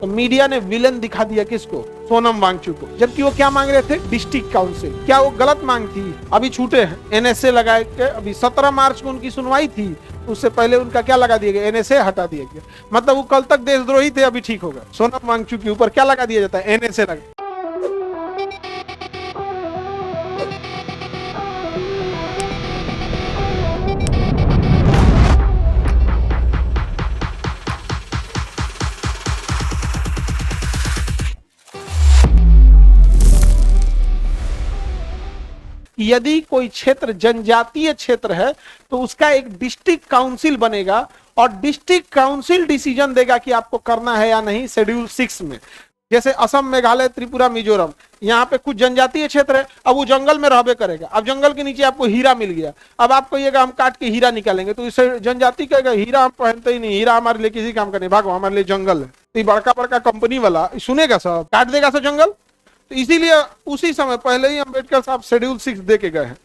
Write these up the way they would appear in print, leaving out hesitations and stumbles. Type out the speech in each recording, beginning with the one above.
तो मीडिया ने विलन दिखा दिया किसको? सोनम वांगचुक को, जबकि वो क्या मांग रहे थे? District council. क्या वो गलत मांग थी? अभी छूटे हैं एनएसए लगाए के, अभी 17 मार्च को उनकी सुनवाई थी, उससे पहले उनका क्या लगा दिया गया? एनएसए हटा दिया गया। मतलब वो कल तक देशद्रोही थे, अभी ठीक हो गए। सोनम वांगचुक के ऊपर क्या लगा दिया जाता है? एनएसए लगा। यदि कोई क्षेत्र जनजातीय क्षेत्र है तो उसका एक डिस्ट्रिक्ट काउंसिल बनेगा और डिस्ट्रिक्ट काउंसिल डिसीजन देगा कि आपको करना है या नहीं। शेड्यूल 6 में जैसे असम, मेघालय, त्रिपुरा, मिजोरम, यहाँ पे कुछ जनजातीय क्षेत्र है, अब वो जंगल में रहबे करेगा। अब जंगल के नीचे आपको हीरा मिल गया, अब आप कहिएगा हम काट के हीरा निकालेंगे, तो इसे जनजाति कहेगा हीरा हम पहनते ही नहीं, हीरा हमारे लिए किसी काम का नहीं, भागो हमारे लिए जंगल है। तो बड़का बड़का कंपनी वाला सुनेगा, सब काट देगा सब जंगल। तो इसीलिए उसी समय पहले ही अंबेडकर साहब शेड्यूल 6 दे के गए हैं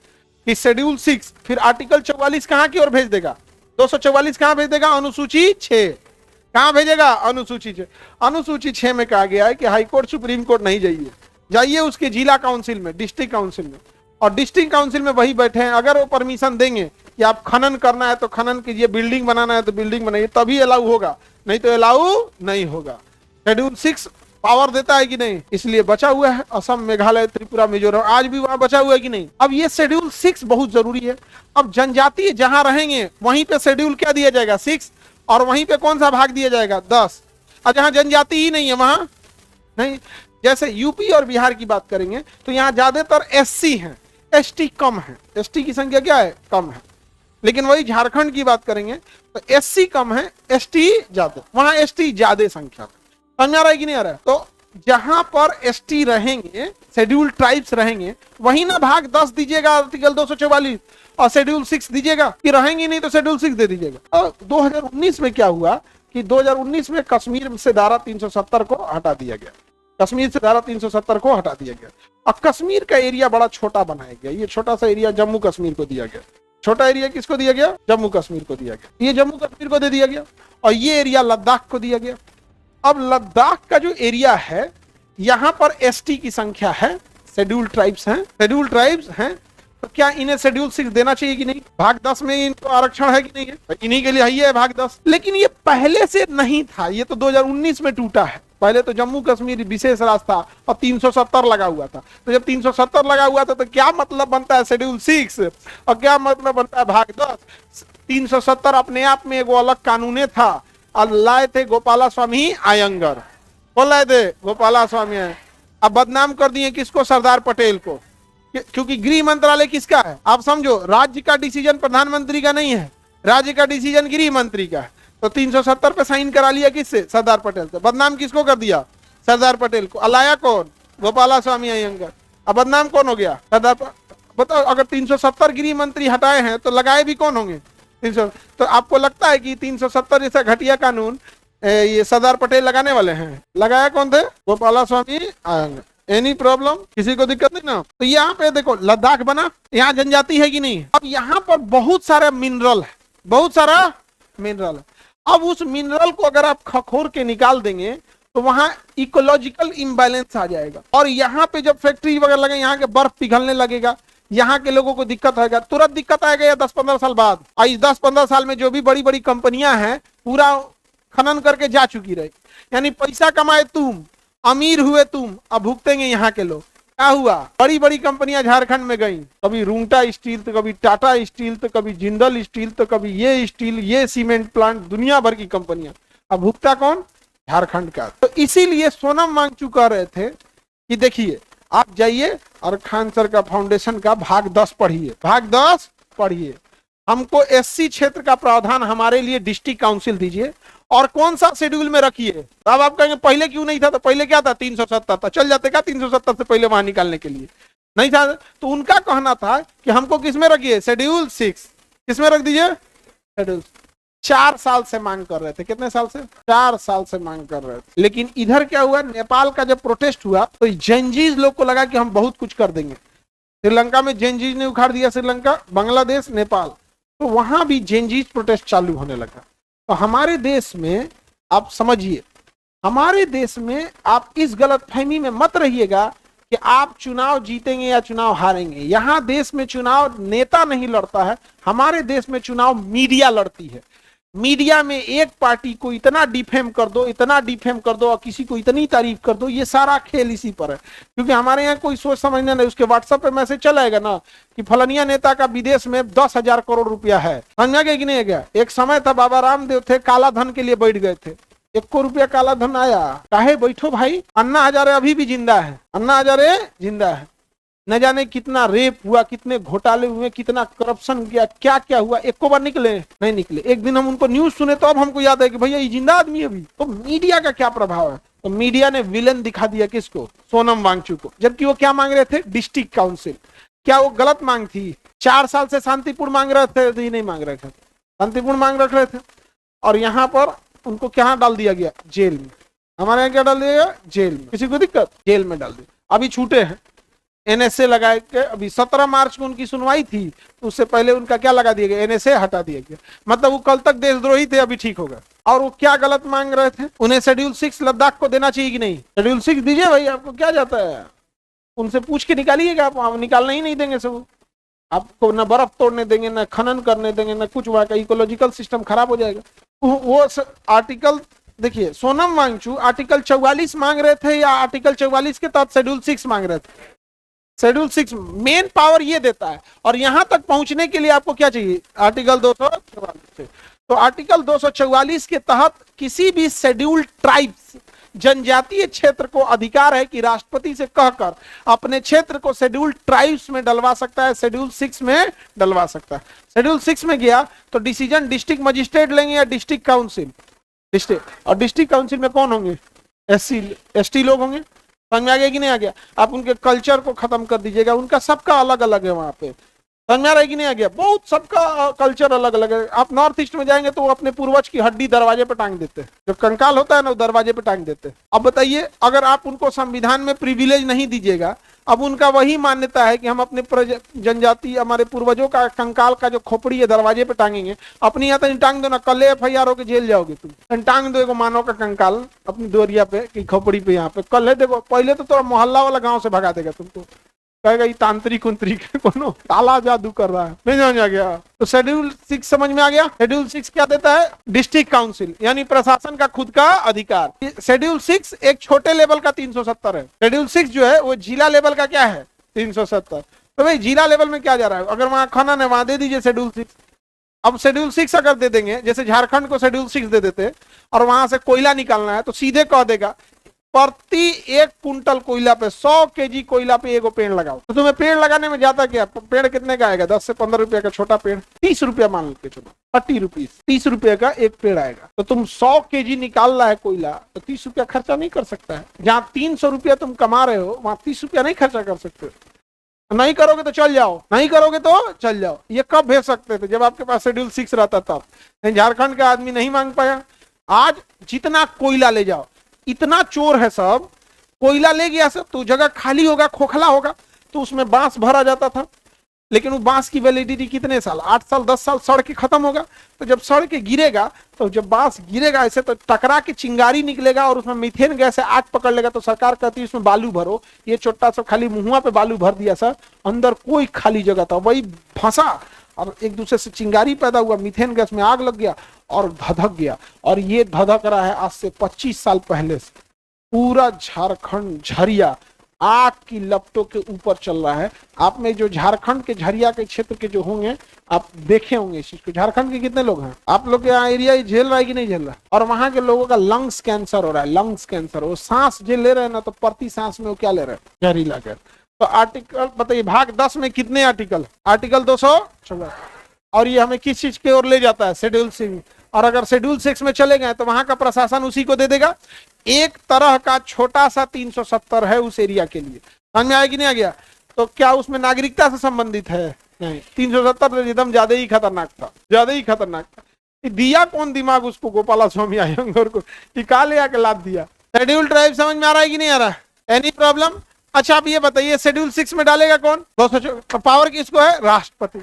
कि शेड्यूल 6 फिर आर्टिकल 44 कहां की ओर भेज देगा? 244 कहां भेज देगा? अनुसूची 6 कहां भेजेगा? अनुसूची 6। अनुसूची 6 में कहा गया है कि हाईकोर्ट, सुप्रीम कोर्ट नहीं जाइए, जाइए उसके जिला काउंसिल में, डिस्ट्रिक्ट काउंसिल में, और डिस्ट्रिक्ट काउंसिल में वही बैठे हैं। अगर वो परमिशन देंगे कि आप खनन करना है तो खनन कीजिए, बिल्डिंग बनाना है तो बिल्डिंग बनाइए, तभी अलाउ होगा, नहीं तो अलाउ नहीं होगा। शेड्यूल 6 पावर देता है कि नहीं? इसलिए बचा हुआ है असम, मेघालय, त्रिपुरा, मिजोरम, आज भी वहां बचा हुआ है कि नहीं? अब ये शेड्यूल 6 बहुत जरूरी है। अब जनजाति जहां रहेंगे वहीं पे शेड्यूल क्या दिया जाएगा? 6, और वहीं पे कौन सा भाग दिया जाएगा? 10। और जहां जनजाति ही नहीं है वहां नहीं। जैसे यूपी और बिहार की बात करेंगे तो यहाँ ज्यादातर एससी हैं, एसटी कम है, एसटी की संख्या क्या है? कम है। लेकिन वही झारखंड की बात करेंगे तो एससी कम है, एसटी ज्यादा, वहां एसटी ज्यादा संख्या में। समझ आ रहा है कि नहीं आ रहा है? तो जहां पर एसटी रहेंगे, शेड्यूल ट्राइब्स रहेंगे, वहीं ना भाग 10 दीजिएगा आर्टिकल 244 और शेड्यूल 6 दीजिएगा, कि रहेंगे नहीं तो शेड्यूल 6 दे दीजिएगा। और 2019 में क्या हुआ कि 2019 में कश्मीर से धारा 370 को हटा दिया गया, कश्मीर से धारा 370 को हटा दिया गया। और कश्मीर का एरिया बड़ा छोटा बनाया गया। ये छोटा सा एरिया जम्मू कश्मीर को दिया गया। छोटा एरिया किसको दिया गया? जम्मू कश्मीर को दिया गया। ये जम्मू कश्मीर को दे दिया गया और ये एरिया लद्दाख को दिया गया। अब लद्दाख का जो एरिया है, यहां पर एसटी की संख्या है, शेड्यूल ट्राइब्स हैं, शेड्यूल ट्राइब्स हैं, तो क्या इन्हें शेड्यूल 6 देना चाहिए कि नहीं? भाग 10 में इनको आरक्षण है कि नहीं है? तो इन्हीं के लिए है भाग 10। लेकिन ये पहले से नहीं था, ये तो 2019 में टूटा है। पहले तो जम्मू कश्मीर विशेष रास्ता और 370 लगा हुआ था। तो जब 370 लगा हुआ था तो क्या मतलब बनता है शेड्यूल 6 और क्या मतलब बनता है भाग 10? 370 अपने आप में एगो अलग कानूने था। लाए थे गोपाला स्वामी आयंगर, कौन लाए थे? गोपाला स्वामी। अब बदनाम कर दिए किसको? सरदार पटेल को, क्योंकि गृह मंत्रालय किसका है? आप समझो, राज्य का डिसीजन प्रधानमंत्री का नहीं है, राज्य का डिसीजन गृह मंत्री का है। तो 370 पे साइन करा लिया किससे? सरदार पटेल से। बदनाम किसको कर दिया? सरदार पटेल को। अलाया कौन? गोपाला स्वामी अयंगर। अब बदनाम कौन हो गया? सरदार। बताओ, अगर 370 गृह मंत्री हटाए हैं तो लगाए भी कौन होंगे? 300। तो आपको लगता है कि 370 जैसा घटिया कानून ये सरदार पटेल लगाने वाले हैं? लगाया कौन थे? गोपाला स्वामी आयंगर। Any problem? किसी को दिक्कत नहीं ना? तो यहाँ पे देखो लद्दाख बना, यहाँ जनजाति है कि नहीं? अब यहाँ पर बहुत सारा मिनरल है, बहुत सारा मिनरल है। अब उस मिनरल को अगर आप खखोर के निकाल देंगे तो वहां इकोलॉजिकल इम्बैलेंस आ जाएगा। और यहाँ पे जब फैक्ट्री वगैरह लगे, यहाँ के बर्फ पिघलने लगेगा, यहाँ के लोगों को दिक्कत आएगा। तुरंत दिक्कत आएगा या 10-15 साल बाद? और इस 10-15 साल में जो भी बड़ी बड़ी कंपनियां हैं पूरा खनन करके जा चुकी रही, यानी पैसा कमाए तुम, अमीर हुए तुम, अब भुगतेंगे यहाँ के लोग। क्या हुआ? बड़ी बड़ी कंपनियां झारखंड में गई, कभी रुंगटा स्टील तो कभी टाटा स्टील तो कभी जिंदल स्टील तो कभी ये स्टील, ये सीमेंट प्लांट, दुनिया भर की कंपनियां। अब भुगता कौन? झारखंड का। तो इसीलिए सोनम वांगचुक कह रहे थे कि देखिए आप जाइए और खान सर का फाउंडेशन का भाग 10 पढ़िए, भाग 10 पढ़िए, हमको एससी क्षेत्र का प्रावधान हमारे लिए डिस्ट्रिक्ट काउंसिल दीजिए और कौन सा शेड्यूल में रखिए। अब आप कहेंगे पहले क्यों नहीं था? तो पहले क्या था? 370 था। चल जाते क्या 370 से पहले वहां निकालने के लिए? नहीं था। तो उनका कहना था कि हमको किसमें रखिए? शेड्यूल 6। किसमें रख दीजिए? शेड्यूल। 4 साल से मांग कर रहे थे। कितने साल से? 4 साल से मांग कर रहे थे। लेकिन इधर क्या हुआ? नेपाल का जब प्रोटेस्ट हुआ तो जेनजीज लोग को लगा कि हम बहुत कुछ कर देंगे। श्रीलंका में जेनजीज ने उखाड़ दिया, श्रीलंका, बांग्लादेश, नेपाल, तो वहां भी जेनजीज प्रोटेस्ट चालू होने लगा। तो हमारे देश में आप समझिए, हमारे देश में आप इस गलतफहमी में मत रहिएगा कि आप चुनाव जीतेंगे या चुनाव हारेंगे। यहां देश में चुनाव नेता नहीं लड़ता है, हमारे देश में चुनाव मीडिया लड़ती है। मीडिया में एक पार्टी को इतना डिफेम कर दो, इतना डिफेम कर दो और किसी को इतनी तारीफ कर दो, ये सारा खेल इसी पर है। क्योंकि हमारे यहाँ कोई सोच समझना नहीं, उसके व्हाट्सएप पे मैसेज चलाएगा ना कि फलानिया नेता का विदेश में 10,000 करोड़ रुपया है। समझा गया कि नहीं गया? एक समय था बाबा रामदेव थे, काला धन के लिए बैठ गए थे, 1 रुपया काला धन आया, काहे बैठो भाई। अन्ना हजारे अभी भी जिंदा है, अन्ना हजारे जिंदा है। न जाने कितना रेप हुआ, कितने घोटाले हुए, कितना करप्शन किया, क्या क्या हुआ, एको बार निकले नहीं निकले। एक दिन हम उनको न्यूज सुने तो अब हमको याद है कि भैया ये जिंदा आदमी है अभी। तो मीडिया का क्या प्रभाव है? तो मीडिया ने विलन दिखा दिया किसको? सोनम वांगचुक को। जबकि वो क्या मांग रहे थे? District council. क्या वो गलत मांग थी? 4 साल से शांतिपूर्ण मांग रहे थे? नहीं मांग रहे थे, शांतिपूर्ण मांग रख रहे थे। और यहाँ पर उनको क्या डाल दिया गया? जेल में। हमारे यहाँ क्या डाल दिया गया? जेल में। किसी को दिक्कत? जेल में डाल दिया। अभी छूटे हैं, एनएसए लगाए के। अभी 17 मार्च को उनकी सुनवाई थी, तो उससे पहले उनका क्या लगा दिया गया? एनएसए हटा दिया गया। मतलब वो कल तक देशद्रोही थे, अभी ठीक हो गए। और वो क्या गलत मांग रहे थे? उन्हें शेड्यूल 6 लद्दाख को देना चाहिए कि नहीं? शेड्यूल 6 दीजिए भाई, आपको क्या जाता है? उनसे पूछ के निकालिएगा, आप निकालना ही नहीं देंगे। सब आपको न बर्फ तोड़ने देंगे, न खनन करने देंगे, न कुछ। वहां का इकोलॉजिकल सिस्टम खराब हो जाएगा। वो आर्टिकल देखिए, सोनम वांगचुक आर्टिकल 44 मांग रहे थे या आर्टिकल 44 के तहत शेड्यूल 6 मांग रहे थे? शेड्यूल 6 मेन पावर ये देता है। और यहां तक पहुंचने के लिए आपको क्या चाहिए? आर्टिकल 244। तो आर्टिकल 244 के तहत किसी भी शेड्यूल ट्राइब्स, जनजातीय क्षेत्र को अधिकार है कि राष्ट्रपति से कहकर अपने क्षेत्र को शेड्यूल ट्राइब्स में डलवा सकता है, शेड्यूल 6 में डलवा सकता है। शेड्यूल 6 में गया तो डिसीजन डिस्ट्रिक्ट मजिस्ट्रेट लेंगे या डिस्ट्रिक्ट काउंसिल? डिस्ट्रिक्ट। और डिस्ट्रिक्ट काउंसिल में कौन होंगे? एसटी लोग होंगे। समझ में आ गया कि नहीं आ गया? आप उनके कल्चर को खत्म कर दीजिएगा, उनका सबका अलग अलग है वहां पे। समझ में आ रहा है कि नहीं आ गया? बहुत सबका कल्चर अलग अलग है। आप नॉर्थ ईस्ट में जाएंगे तो वो अपने पूर्वज की हड्डी दरवाजे पे टांग देते हैं, जो कंकाल होता है ना, वो दरवाजे पे टांग देते हैं। अब बताइए, अगर आप उनको संविधान में प्रिविलेज नहीं दीजिएगा, अब उनका वही मान्यता है कि हम अपने जनजाति, हमारे पूर्वजों का कंकाल का जो खोपड़ी है दरवाजे पे टांगेंगे। अपनी यहाँ तो टांग दो ना, कल FIR हो के जेल जाओगे तुम। टांग दो एगो मानव का कंकाल अपनी दोरिया पे की खोपड़ी पे, यहाँ पे कल है। देखो पहले तो मोहल्ला वाला गाँव से भगा देगा तुमको, कहेगा ये तांत्रिक उंत्रिक कोनो काला जादू कर रहा है। नहीं समझ आ गया? तो शेड्यूल 6 समझ में आ गया? शेड्यूल 6 क्या देता है? डिस्ट्रिक्ट काउंसिल, यानी प्रशासन का खुद का अधिकार। शेड्यूल 6 एक छोटे लेवल का 370 है। शेड्यूल 6 जो है वो जिला लेवल का क्या है? 370। तो भाई जिला लेवल में क्या जा रहा है? अगर वहां खनन है, वहां दे दीजिए शेड्यूल 6। अब शेड्यूल 6 अगर दे देंगे, जैसे झारखंड को शेड्यूल 6 दे देते और वहां से कोयला निकालना है, तो सीधे कह देगा प्रति 1 कुंटल कोयला पे 100 kg कोयला पे एगो पेड़ लगाओ। तो तुम्हें पेड़ लगाने में जाता क्या? पेड़ कितने का आएगा? 10 से 15 रुपए का छोटा पेड़, 30 रुपया मान लेते चलो, 30 रुपीज, 30 रुपए का एक पेड़ आएगा। तो तुम 100 kg निकाल रहा है कोयला, तो 30 रुपया खर्चा नहीं कर सकता है। जहाँ 300 रुपया तुम कमा रहे हो, वहां 30 रुपया नहीं खर्चा कर सकते। नहीं करोगे तो चल जाओ, नहीं करोगे तो चल जाओ। ये कब भेज सकते थे? जब आपके पास शेड्यूल 6 रहता तब। झारखंड का आदमी नहीं मांग पाया। आज जितना कोयला ले जाओ, इतना चोर है सब, कोयला ले गया सब, तो जगह खाली होगा, खोखला होगा, तो उसमें बांस भरा जाता था। लेकिन वो बांस की वैलिडिटी कितने साल? 8 साल 10 साल सड़ के खत्म होगा। तो जब सड़ के गिरेगा, तो जब बांस गिरेगा ऐसे, तो टकरा के चिंगारी निकलेगा और उसमें मीथेन गैस से आग पकड़ लेगा। तो सरकार कहती है उसमें बालू भरो। ये छोटा सा खाली मुहुआ पे बालू भर दिया सर, अंदर कोई खाली जगह था, वही फंसा और एक दूसरे से चिंगारी पैदा हुआ, मीथेन गैस में आग लग गया और धधक गया। और ये धधक रहा है आज से 25 साल पहले से। पूरा झारखंड झरिया आग की लपटों के ऊपर चल रहा है। आप में जो झारखंड के झरिया के क्षेत्र के जो होंगे, आप देखे होंगे इस चीज को। झारखंड के कितने लोग हैं? आप लोग के यहाँ एरिया झेल रहा है कि नहीं झेल रहा? और वहां के लोगों का लंग्स कैंसर हो रहा है, लंग्स कैंसर। वो सांस जो ले रहे हैं ना, तो प्रति सांस में वो क्या ले रहे हैं? जहरीला गैस। तो आर्टिकल बताइए, भाग 10 में कितने आर्टिकल? आर्टिकल 216। और ये हमें किस चीज की ओर ले जाता है? शेड्यूल 6। और अगर शेड्यूल 6 में चले गए तो वहां का प्रशासन उसी को दे देगा। एक तरह का छोटा सा 370 है उस एरिया के लिए। समझ में आया कि नहीं आ गया? तो क्या उसमें नागरिकता से संबंधित है? नहीं। 370 एकदम ज्यादा ही खतरनाक था, ज्यादा ही खतरनाक था। दिया कौन दिमाग उसको? गोपाला स्वामी आयंगर को ले आके लाद दिया। शेड्यूल ट्राइब समझ में आ रहा है कि नहीं आ रहा? Any problem? अच्छा आप ये बताइए, शेड्यूल 6 में डालेगा कौन? पावर किसको है? राष्ट्रपति।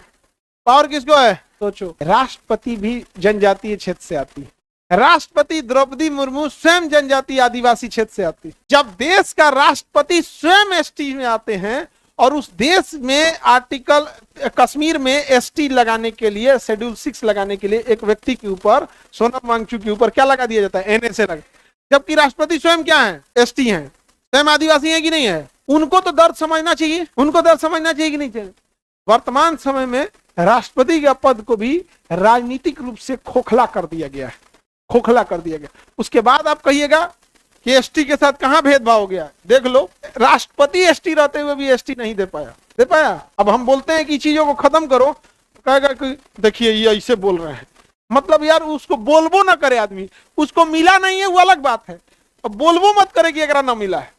पावर किसको है? सोचो, राष्ट्रपति भी जनजातीय क्षेत्र से आती है। राष्ट्रपति द्रौपदी मुर्मू स्वयं जनजाति आदिवासी क्षेत्र से आती। जब देश का राष्ट्रपति स्वयं एसटी में आते हैं और उस देश में आर्टिकल कश्मीर में एसटी लगाने के लिए, शेड्यूल 6 लगाने के लिए एक व्यक्ति के ऊपर, सोनम वांगचुक के ऊपर क्या लगा दिया जाता है, एनएसए लगा। जबकि राष्ट्रपति स्वयं क्या है, एसटी हैं, स्वयं आदिवासी है कि नहीं है। उनको तो दर्द समझना चाहिए, उनको दर्द समझना चाहिए कि नहीं चाहिए। वर्तमान समय में राष्ट्रपति के पद को भी राजनीतिक रूप से खोखला कर दिया गया है, खोखला कर दिया गया। उसके बाद आप कहिएगा कि एसटी के साथ कहां भेदभाव हो गया। देख लो, राष्ट्रपति एसटी रहते हुए भी एसटी नहीं दे पाया। अब हम बोलते हैं कि चीजों को खत्म करो, तो कहेगा कि देखिए ये ऐसे बोल रहे हैं। मतलब यार उसको बोलबो ना करे आदमी, उसको मिला नहीं है वो अलग बात है, अब बोलबो मत करे कि एकरा ना मिला है।